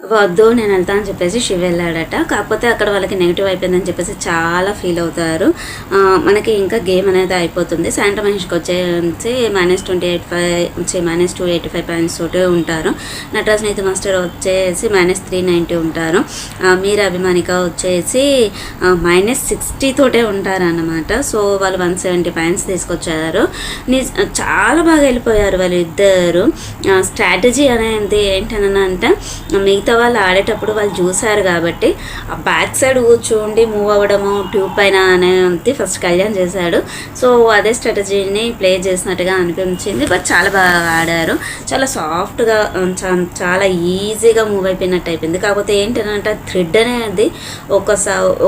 వద్దు నేను వెళ్తా అని చెప్పేసి శివ వెళ్ళాడట. కాకపోతే అక్కడ వాళ్ళకి నెగిటివ్ అయిపోయిందని చెప్పేసి చాలా ఫీల్ అవుతారు. మనకి ఇంకా గేమ్ అనేది అయిపోతుంది. శాంటా మహేష్కి వచ్చేసి -285 పాయింట్స్ తోటి ఉంటారు. నటరాజ్ నీతి మాస్టర్ వచ్చేసి -390 ఉంటారు. మీరా అభిమానిక వచ్చేసి -60 తోటే ఉంటారు అన్నమాట. సో వాళ్ళు 170 పాయింట్స్ తీసుకొచ్చారు. చాలా బాగా వెళ్ళిపోయారు వాళ్ళు ఇద్దరు. స్ట్రాటజీ అనేది ఏంటనంటే మిగతా వాళ్ళు ఆడేటప్పుడు వాళ్ళు చూసారు కాబట్టి ఆ బ్యాక్ సైడ్ కూర్చోండి మూవ్ అవ్వడము ట్యూబ్ పైన అనేది ఫస్ట్ కళ్యాణ్ చేశాడు. సో అదే స్ట్రాటజీని ప్లే చేసినట్టుగా అనిపించింది. బట్ చాలా బాగా ఆడారు. చాలా సాఫ్ట్గా చాలా ఈజీగా మూవ్ అయిపోయినట్టు అయిపోయింది. కాకపోతే ఏంటంటే థ్రెడ్ అనేది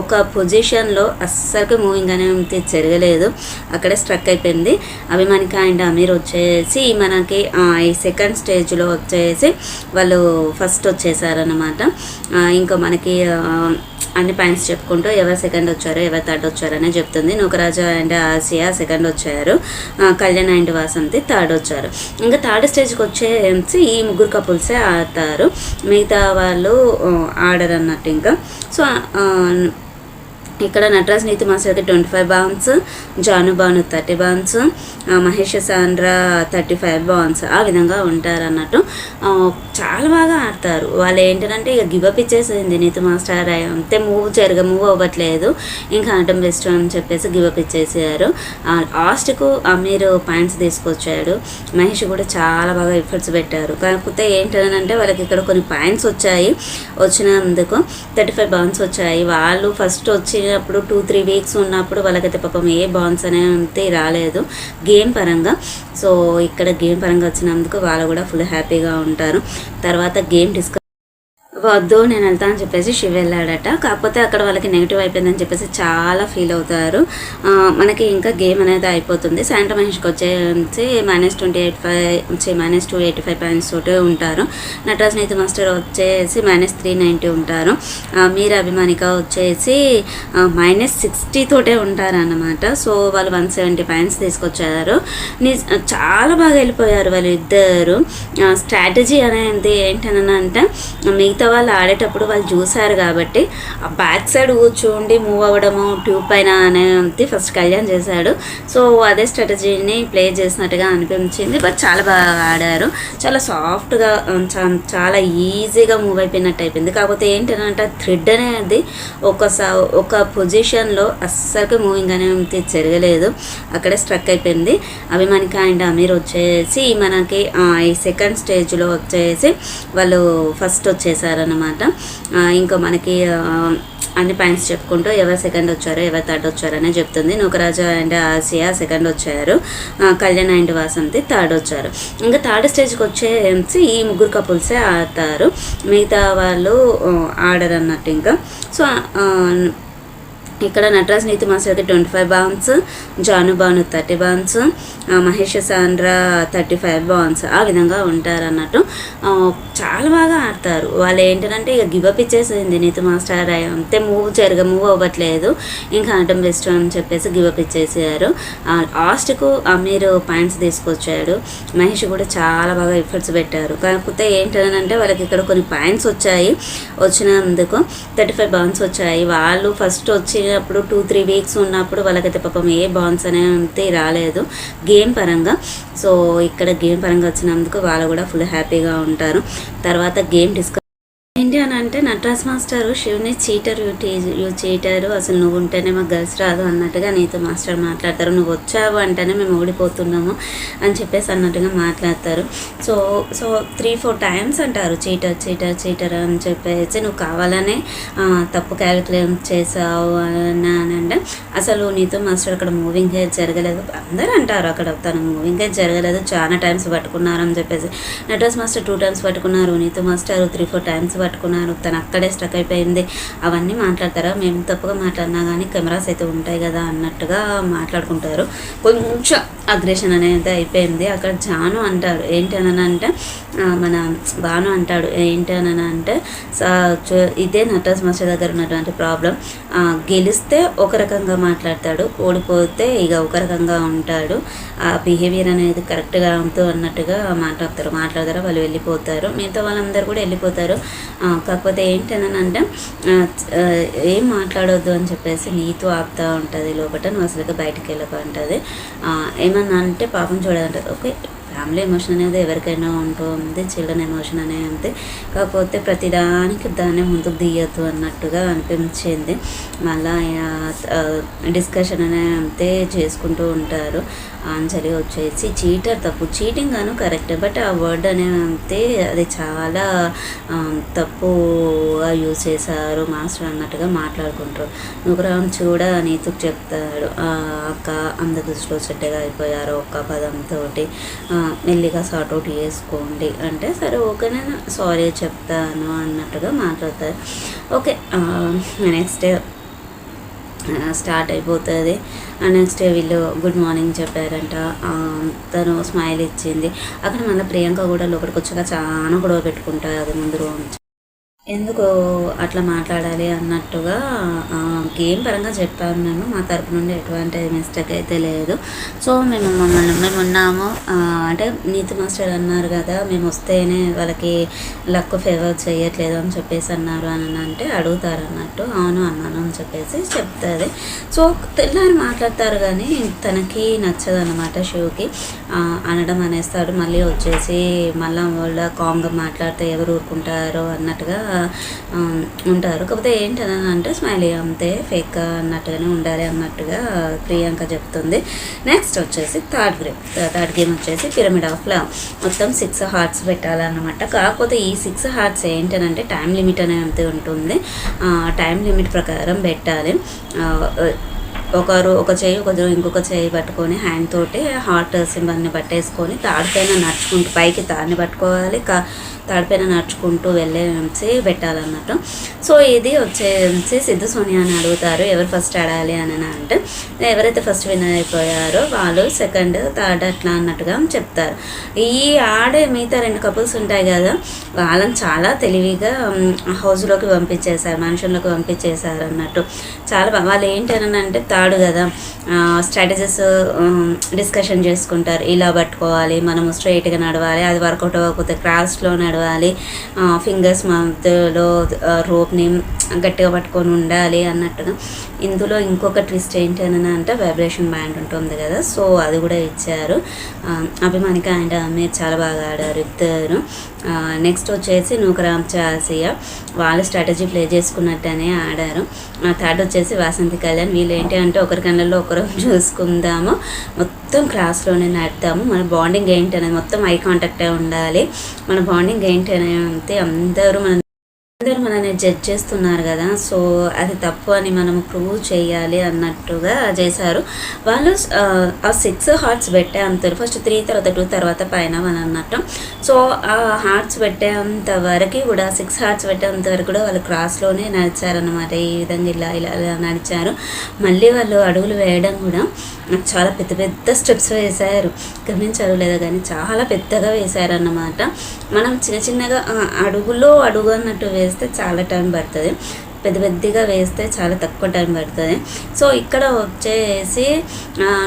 ఒక పొజిషన్లో అస్సలు మూవింగ్ అనేది జరగలేదు. అక్కడే స్ట్రక్ అయిపోయింది. అభిమానిక అండ్ అమీర్ వచ్చేసి మనకి ఈ సెకండ్ స్టేజ్లో వచ్చేసి వాళ్ళు ఫస్ట్ వచ్చేసారనమాట. ఇంకా మనకి అన్ని పాయింట్స్ చెప్పుకుంటూ ఎవరు సెకండ్ వచ్చారో ఎవరు థర్డ్ వచ్చారనే చెప్తుంది. నూకరాజా అండ్ ఆసియా సెకండ్ వచ్చారు. కళ్యాణ్ అండ్ వాసంతి థర్డ్ వచ్చారు. ఇంకా థర్డ్ స్టేజ్కి వచ్చేసి ఈ ముగ్గురు కపుల్సే ఆడతారు. మిగతా వాళ్ళు ఆడరు అన్నట్టు. ఇంకా సో ఇక్కడ నటరాజ్ నీతి మాస్టర్కి 25 బాన్స్, జాను బాను 30 బాన్స్, మహేష్ సాండ్రా 35 బాన్స్ ఆ విధంగా ఉంటారు అన్నట్టు. చాలా బాగా ఆడతారు వాళ్ళు. ఏంటంటే ఇక గివప్ ఇచ్చేసింది నీతి మాస్టర్. అంతే మూవ్ అవ్వట్లేదు, ఇంకా ఆడటం బెస్ట్ అని చెప్పేసి గివప్ ఇచ్చేసారు. లాస్ట్కు అమీర్ పాయింట్స్ తీసుకొచ్చాడు. మహేష్ కూడా చాలా బాగా ఎఫర్ట్స్ పెట్టారు. కాకపోతే ఏంటంటే వాళ్ళకి ఇక్కడ కొన్ని పాయింట్స్ వచ్చినందుకు 35 బాన్స్ వచ్చాయి. వాళ్ళు ఫస్ట్ వచ్చినప్పుడు 2-3 వీక్స్ ఉన్నప్పుడు వాళ్ళకైతే పాపం ఏ బాన్స్ అనేది రాలేదు గేమ్ పరంగా. సో ఇక్కడ గేమ్ పరంగా వచ్చినందుకు వాళ్ళు కూడా ఫుల్ హ్యాపీగా ఉంటారు. తర్వాత గేమ్ వద్దు నేను వెళ్తా అని చెప్పేసి శివ వెళ్ళాడట. కాకపోతే అక్కడ వాళ్ళకి నెగిటివ్ అయిపోయిందని చెప్పేసి చాలా ఫీల్ అవుతారు. మనకి ఇంకా గేమ్ అనేది అయిపోతుంది. శాంటా మహేష్కి వచ్చేసి -285 పాయింట్స్ తోటి ఉంటారు. నటరాజ్ నీతి మాస్టర్ వచ్చేసి -390 ఉంటారు. మీరా అభిమానిక వచ్చేసి -60 తోటే ఉంటారు అన్నమాట. సో వాళ్ళు 170 పాయింట్స్ తీసుకొచ్చారు. చాలా బాగా వెళ్ళిపోయారు వాళ్ళు ఇద్దరు. స్ట్రాటజీ అనేది ఏంటనంటే మిగతా వాళ్ళు ఆడేటప్పుడు వాళ్ళు చూసారు కాబట్టి ఆ బ్యాక్ సైడ్ కూర్చోండి మూవ్ అవ్వడము ట్యూబ్ పైన అనేది ఫస్ట్ కళ్యాణ్ చేశాడు. సో అదే స్ట్రాటజీని ప్లే చేసినట్టుగా అనిపించింది. బట్ చాలా బాగా ఆడారు. చాలా సాఫ్ట్గా చాలా ఈజీగా మూవ్ అయిపోయినట్టు అయిపోయింది. కాకపోతే ఏంటంటే థ్రెడ్ అనేది ఒక పొజిషన్లో అస్సలు మూవింగ్ అనేది జరగలేదు. అక్కడే స్ట్రక్ అయిపోయింది. అభిమానిక అండ్ అమీర్ వచ్చేసి మనకి ఈ సెకండ్ స్టేజ్లో వచ్చేసి వాళ్ళు ఫస్ట్ వచ్చేసారనమాట. ఇంకా మనకి అన్ని పాయింట్స్ చెప్పుకుంటూ ఎవరు సెకండ్ వచ్చారో ఎవరు థర్డ్ వచ్చారనే చెప్తుంది. నూకరాజా అండ్ ఆసియా సెకండ్ వచ్చారు. కళ్యాణ్ అండ్ వాసంతి థర్డ్ వచ్చారు. ఇంకా థర్డ్ స్టేజ్కి వచ్చేసి ఈ ముగ్గురు కపుల్సే ఆడతారు. మిగతా వాళ్ళు ఆడరు అన్నట్టు. ఇంకా సో ఇక్కడ నటరాజ్ నీతి మాస్టర్కి 25 బాన్స్, జాను బాను 30 బాన్స్, మహేష్ సాండ్రా 35 బాన్స్ ఆ విధంగా ఉంటారు అన్నట్టు. చాలా బాగా ఆడతారు వాళ్ళు. ఏంటంటే ఇక గివప్ ఇచ్చేసింది నీతి మాస్టర్. అంతే మూవ్ అవ్వట్లేదు, ఇంకా ఆడటం బెస్ట్ అని చెప్పేసి గివప్ ఇచ్చేసారు. లాస్ట్కు అమీర్ పాయింట్స్ తీసుకొచ్చాడు. మహేష్ కూడా చాలా బాగా ఎఫర్ట్స్ పెట్టారు. కాకపోతే ఏంటంటే వాళ్ళకి ఇక్కడ కొన్ని పాయింట్స్ వచ్చినందుకు 35 బాన్స్ వచ్చాయి. వాళ్ళు ఫస్ట్ వచ్చినప్పుడు 2-3 వీక్స్ ఉన్నప్పుడు వాళ్ళకైతే పాపం ఏ బాన్స్ అనేది రాలేదు గేమ్ పరంగా. సో ఇక్కడ గేమ్ పరంగా వచ్చినందుకు వాళ్ళు కూడా ఫుల్ హ్యాపీగా ఉంటారు. తర్వాత గేమ్ ఏంటి అని అంటే నటరాజ్ మాస్టర్ శివుని యూ చీటరు, అసలు నువ్వు ఉంటేనే మాకు గర్ల్స్ రాదు అన్నట్టుగా నీతో మాస్టర్ మాట్లాడతారు. నువ్వు వచ్చావు అంటేనే మేము ఓడిపోతున్నాము అని చెప్పేసి అన్నట్టుగా మాట్లాడతారు. సో 3-4 టైమ్స్ అంటారు చీటర్ అని చెప్పేసి. నువ్వు కావాలనే తప్పు క్యాలిక్యులేట్ చేసావు అని అంటే అసలు నీతో మాస్టర్ అక్కడ మూవింగ్ హెయిర్ జరగలేదు. అందరూ అంటారు అక్కడ తను మూవింగ్ హెయిర్ జరగలేదు, చాలా టైమ్స్ పట్టుకున్నారు అని చెప్పేసి. నటరాజ్ మాస్టర్ 2 టైమ్స్ పట్టుకున్నారు, నీతో మాస్టర్ 3-4 టైమ్స్ పట్టుకున్నారు, తను అక్కడే స్ట్రక్ అయిపోయింది అవన్నీ మాట్లాడతారా. మేము తప్పుగా మాట్లాడినా కానీ కెమెరాస్ అయితే ఉంటాయి కదా అన్నట్టుగా మాట్లాడుకుంటారు. కొంచెం అగ్రెషన్ అనేది అయిపోయింది అక్కడ. జాను అంటారు ఏంటి అని అంటే మన బాను అంటాడు ఏంటని అంటే ఇదే నటరాజ్ మాస్టర్ దగ్గర ఉన్నటువంటి ప్రాబ్లం. గెలిస్తే ఒక రకంగా మాట్లాడతాడు, ఓడిపోతే ఇక ఒక రకంగా ఉంటాడు. ఆ బిహేవియర్ అనేది కరెక్ట్గా ఉంటూ అన్నట్టుగా మాట్లాడతారు, వాళ్ళు వెళ్ళిపోతారు, మిగతా వాళ్ళందరూ కూడా వెళ్ళిపోతారు. కాకపోతే ఏంటని అంటే ఏం మాట్లాడొద్దు అని చెప్పేసి నీతో ఆపుతూ ఉంటుంది లోపల, నువ్వు అసలుగా బయటికి వెళ్ళక ఉంటుంది. ఏమన్నా అంటే పాపం చూడాలంటారు. ఓకే, ఫ్యామిలీ ఎమోషన్ అనేది ఎవరికైనా ఉంటుంది, చిల్డ్రన్ ఎమోషన్ అనేది ఉంది. కాకపోతే ప్రతిదానికి దాన్ని ముందుకు దియ్యద్దు అన్నట్టుగా అనిపించింది. మళ్ళీ డిస్కషన్ అనేది చేసుకుంటూ ఉంటారు. అంజలి వచ్చేసి చీటర్ తప్పు, చీటింగ్ అను కరెక్ట్, బట్ ఆ వర్డ్ అనేది అది చాలా తప్పుగా యూజ్ చేశారు మాస్టర్ అన్నట్టుగా మాట్లాడుకుంటారు. నువ్వు చూడ నీతుకు చెప్తాడు, అక్క అందరి దృష్టిలో చెడ్డగా అయిపోయారు ఒక్క పదంతో, మెల్లిగా సార్ట్అవుట్ చేసుకోండి అంటే సరే ఓకే నేను సారీ చెప్తాను అన్నట్టుగా మాట్లాడతారు. ఓకే, నెక్స్ట్ డే స్టార్ట్ అయిపోతుంది. నెక్స్ట్ డే వీళ్ళు గుడ్ మార్నింగ్ చెప్పారంట, తను స్మైల్ ఇచ్చింది. అక్కడ మళ్ళీ ప్రియాంక కూడా లోపలికి వచ్చాక చాలా గొడవ పెట్టుకుంటారు. అది ముందు రోజు ఎందుకు అట్లా మాట్లాడాలి అన్నట్టుగా గేమ్ పరంగా చెప్పాను నేను, మా తరపు నుండి ఎటువంటి మిస్టేక్ అయితే లేదు. సో మేము ఉన్నాము అంటే నీతి మాస్టర్ అన్నారు కదా, మేము వస్తేనే వాళ్ళకి లక్ ఫేవర్ చేయట్లేదు అని చెప్పేసి అన్నారు అని అంటే అడుగుతారు అన్నట్టు. అవును అన్నాను అని చెప్పేసి చెప్తుంది. సో తెల్లారి మాట్లాడతారు కానీ తనకి నచ్చదు అన్నమాట శివకి. అనడం అనేస్తాడు, మళ్ళీ వచ్చేసి మళ్ళీ వాళ్ళ కామ్గా మాట్లాడితే ఎవరు ఊరుకుంటారో అన్నట్టుగా ఉంటారు. కాకపోతే ఏంటని అంటే స్మైలీ అంతే ఫేక్ అన్నట్టుగానే ఉండాలి అన్నట్టుగా ప్రియాంక చెప్తుంది. నెక్స్ట్ వచ్చేసి థర్డ్ గేమ్ వచ్చేసి పిరమిడ్ ఆఫ్ లవ్. మొత్తం 6 హార్ట్స్ పెట్టాలన్నమాట. కాకపోతే ఈ 6 హార్ట్స్ ఏంటంటే టైం లిమిట్ అనేది ఉంటుంది. టైం లిమిట్ ప్రకారం పెట్టాలి. ఒకరు ఒక చేయి ఒకరు ఇంకొక చేయి పట్టుకొని హ్యాండ్ తోటి హార్ట్ సింబల్ని పట్టేసుకొని తాడిపైన నడుచుకుంటూ పైకి తాడిని పట్టుకోవాలి, తాడిపైన నడుచుకుంటూ వెళ్ళేసి పెట్టాలన్నట్టు. సో ఇది వచ్చేసి సిద్ధు సోనియా అని అడుగుతారు ఎవరు ఫస్ట్ ఆడాలి అని అంటే, ఎవరైతే ఫస్ట్ విన్నర్ అయిపోయారో వాళ్ళు సెకండ్ థర్డ్ అట్లా అన్నట్టుగా చెప్తారు. ఈ ఆడే మిగతా 2 కపుల్స్ ఉంటాయి కదా, వాళ్ళని చాలా తెలివిగా హౌస్లోకి పంపించేశారు, మనుషుల్లోకి పంపించేశారు అన్నట్టు. చాలా వాళ్ళు ఏంటని అంటే తాడు కదా, స్ట్రాటజీస్ డిస్కషన్ చేసుకుంటారు. ఇలా పట్టుకోవాలి, మనము స్ట్రైట్గా నడవాలి, అది వర్కౌట్ అవ్వకపోతే క్రాస్లో నడవాలి, ఫింగర్స్ మధ్యలో రోప్ని గట్టిగా పట్టుకొని ఉండాలి అన్నట్టుగా. ఇందులో ఇంకొక ట్విస్ట్ ఏంటని అంటే వైబ్రేషన్ బ్యాండ్ ఉంటుంది కదా, సో అది కూడా ఇచ్చారు. అభిమానిక అండ్ అమీర్ చాలా బాగా ఆడారు ఇద్దరు. నెక్స్ట్ వచ్చేసి నూకరామ్ చాసియా వాళ్ళు స్ట్రాటజీ ప్లే చేసుకున్నట్టనే ఆడారు. థర్డ్ వచ్చేసి వాసంతి కళ్యాణ్. వీళ్ళు ఏంటి అంటే ఒకరి కళ్ళల్లో ఒకరు చూసుకుందాము, మొత్తం క్లాస్లోనే నడుతాము, మన బాండింగ్ ఏంటి అనేది మొత్తం ఐ కాంటాక్టే ఉండాలి, మన బాండింగ్ ఏంటి అనేది అందరూ మనల్ని జడ్జ్ చేస్తున్నారు కదా, సో అది తప్పు అని మనం ప్రూవ్ చేయాలి అన్నట్టుగా చేశారు వాళ్ళు. ఆ 6 హార్ట్స్ పెట్టేంత ఫస్ట్ 3 తర్వాత 2 తర్వాత పైన అని అన్నట్టు. సో ఆ హార్ట్స్ పెట్టేంత వరకు కూడా 6 హార్ట్స్ పెట్టేంత వరకు కూడా వాళ్ళు క్రాస్లోనే నడిచారన్నమాట. ఈ విధంగా ఇలా ఇలా ఇలా నడిచారు. మళ్ళీ వాళ్ళు అడుగులు వేయడం కూడా చాలా పెద్ద పెద్ద స్టెప్స్ వేశారు, గమనించారు లేదా కానీ చాలా పెద్దగా వేశారన్నమాట. మనం చిన్న చిన్నగా అడుగులో అడుగు అన్నట్టు వేస్తే చాలా టైం పడుతుంది, పెద్ద పెద్దగా వేస్తే చాలా తక్కువ టైం పడుతుంది. సో ఇక్కడ వచ్చేసి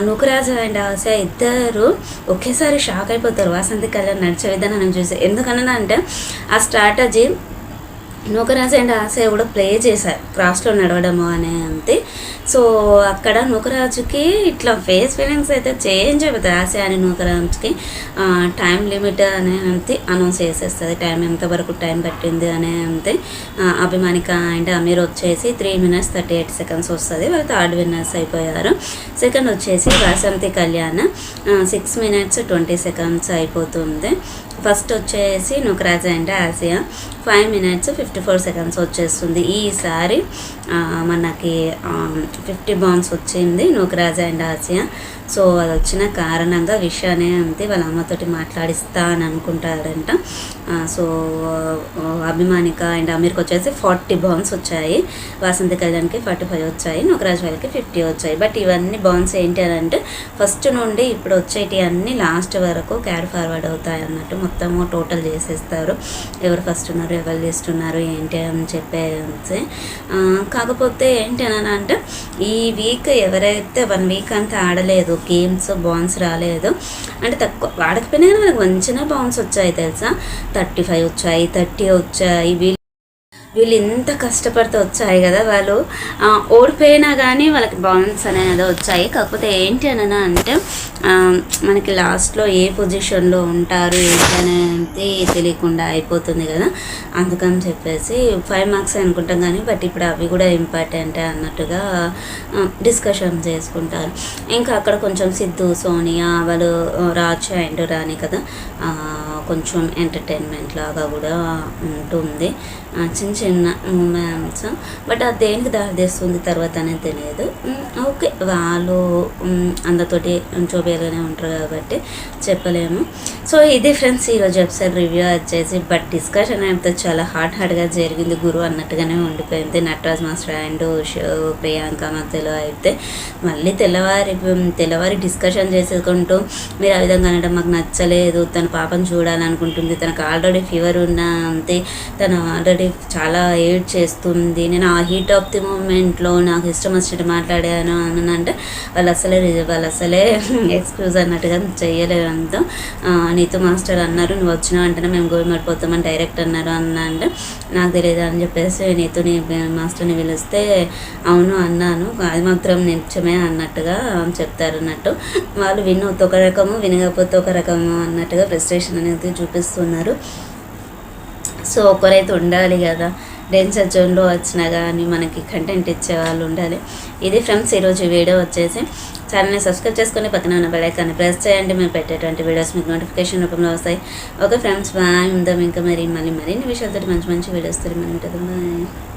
నూకరాజు అండ్ ఆశ ఇద్దరు ఒకేసారి షాక్ అయిపోతారు వాసంతి కళ్యాణ్ నడిచే విధానం చూసి. ఎందుకన్నా అంటే ఆ స్ట్రాటజీ నూకరాజు అండ్ ఆశ కూడా ప్లే చేశారు క్రాస్లో నడవడము అనే అంతే. సో అక్కడ నూకరాజుకి ఇట్లా ఫేస్ ఫీలింగ్స్ అయితే చేంజ్ అయిపోతుంది. ఆశ అని నూకరాజుకి టైం లిమిట్ అనే అంతే అనౌన్స్ చేసేస్తుంది, టైం ఎంతవరకు టైం పట్టింది అనే అంతే. అభిమానిక అండ్ అమీర్ వచ్చేసి 3 minutes 38 seconds వస్తుంది, వాళ్ళు థర్డ్ విన్నర్స్ అయిపోయారు. సెకండ్ వచ్చేసి వాసంతి కళ్యాణ్ 6 minutes 20 seconds అయిపోతుంది. ఫస్ట్ వచ్చేసి Nookaraju and Asia 5 minutes 54 seconds వచ్చేస్తుంది. ఈసారి మనకి 50 బాన్స్ వచ్చింది నూకరాజు అండ్ ఆసియా. సో అది వచ్చిన కారణంగా విషయాన్ని అంతే వాళ్ళ అమ్మతోటి మాట్లాడిస్తా అని అనుకుంటారంట. సో అభిమానిక అండ్ అమీర్కి వచ్చేసి 40 బాన్స్ వచ్చాయి, వాసంతి కళ్యాణ్కి 45 వచ్చాయి, నూకరాజు వాళ్ళకి 50 వచ్చాయి. బట్ ఇవన్నీ బాన్స్ ఏంటి అని అంటే ఫస్ట్ నుండి ఇప్పుడు వచ్చేటి అన్నీ లాస్ట్ వరకు క్యారీ ఫార్వర్డ్ అవుతాయి అన్నట్టు, మొత్తము టోటల్ చేసేస్తారు ఎవరు ఫస్ట్ ఉన్నారు ఎవరు చేస్తున్నారు ఏంటి అని చెప్పేసి. కాకపోతే ఏంటి అని అంటే ఈ వీక్ ఎవరైతే 1 వీక్ అంతా ఆడలేదు, గేమ్స్ బాన్స్ రాలేదు అంటే తక్కువ ఆడకపోయినా కానీ మనకు మంచిగా బాన్స్ వచ్చాయి తెలుసా. 35 వచ్చాయి, 30 వచ్చాయి. వీళ్ళు ఇంత కష్టపడితే వచ్చాయి కదా, వాళ్ళు ఓడిపోయినా కానీ వాళ్ళకి బాన్స్ అనేది వచ్చాయి. కాకపోతే ఏంటి అని అంటే మనకి లాస్ట్లో ఏ పొజిషన్లో ఉంటారు ఏంటి అనేది తెలియకుండా అయిపోతుంది కదా, అందుకని చెప్పేసి 5 మార్క్స్ అనుకుంటాం కానీ బట్ ఇప్పుడు అవి కూడా ఇంపార్టెంట్ అన్నట్టుగా డిస్కషన్ చేసుకుంటారు. ఇంకా అక్కడ కొంచెం సిద్ధు సోనియా వాళ్ళు రాజ్ అండ్ రాణి కదా, కొంచెం ఎంటర్టైన్మెంట్ లాగా కూడా ఉంటుంది, చిన్న చిన్న మూమెంట్స్. బట్ అది దేనికి దారితీస్తుంది తర్వాత అనేది తెలియదు. ఓకే వాళ్ళు అందరితోటి చూపేలానే ఉంటారు కాబట్టి చెప్పలేము. సో ఇది ఫ్రెండ్స్ ఈరోజు ఎపిసోడ్ రివ్యూ వచ్చేసి. బట్ డిస్కషన్ అయితే చాలా హార్డ్గా జరిగింది, గురువు అన్నట్టుగానే ఉండిపోయింది. నటరాజ్ మాస్టర్ అండ్ ప్రియాంక మధ్యలో అయితే మళ్ళీ తెల్లవారి డిస్కషన్ చేసుకుంటూ మీరు ఆ విధంగా అనడం మాకు నచ్చలేదు, తన పాపను చూడాలనుకుంటుంది, తనకు ఆల్రెడీ ఫీవర్ ఉన్న అంతే, తను ఆల్రెడీ చాలా ఏడ్ చేస్తుంది, నేను ఆ హీట్ ఆఫ్ ది మూమెంట్లో నాకు ఇష్టం వచ్చినట్టు మాట్లాడాను అని అంటే వాళ్ళు అసలే ఎక్స్క్యూజ్ అన్నట్టుగా చేయలేదంతా. నీతో మాస్టర్ అన్నారు నువ్వు వచ్చినావు అంటేనే మేము గోవి మడిపోతామని డైరెక్ట్ అన్నారు అంటే నాకు తెలియదు అని చెప్పేసి నీతోని మాస్టర్ని పిలిస్తే అవును అన్నాను, అది మాత్రం నిజమే అన్నట్టుగా చెప్తారు అన్నట్టు. వాళ్ళు వినొద్దు ఒక రకము, వినకపోతే ఒక రకము అన్నట్టుగా ఫ్రస్ట్రేషన్ అనేది చూపిస్తున్నారు. సో ఒకరైతే ఉండాలి కదా, డేంజర్ జోన్లో వచ్చినా కానీ మనకి కంటెంట్ ఇచ్చే వాళ్ళు ఉండాలి. ఇది ఫ్రెండ్స్ ఈరోజు వీడియో వచ్చేసి. ఛానల్ని సబ్స్క్రైబ్ చేసుకొని పక్కన ఉన్న బెల్ ఐకాన్ని ప్రెస్ చేయండి, మేము పెట్టేటువంటి వీడియోస్ మీకు నోటిఫికేషన్ రూపంలో వస్తాయి. ఓకే ఫ్రెండ్స్ బాయ్, ఉందాం ఇంకా మళ్ళీ మరిన్ని విషయాలతో మంచి వీడియోస్ తోటి మనం ఉంటుంది. బాయ్.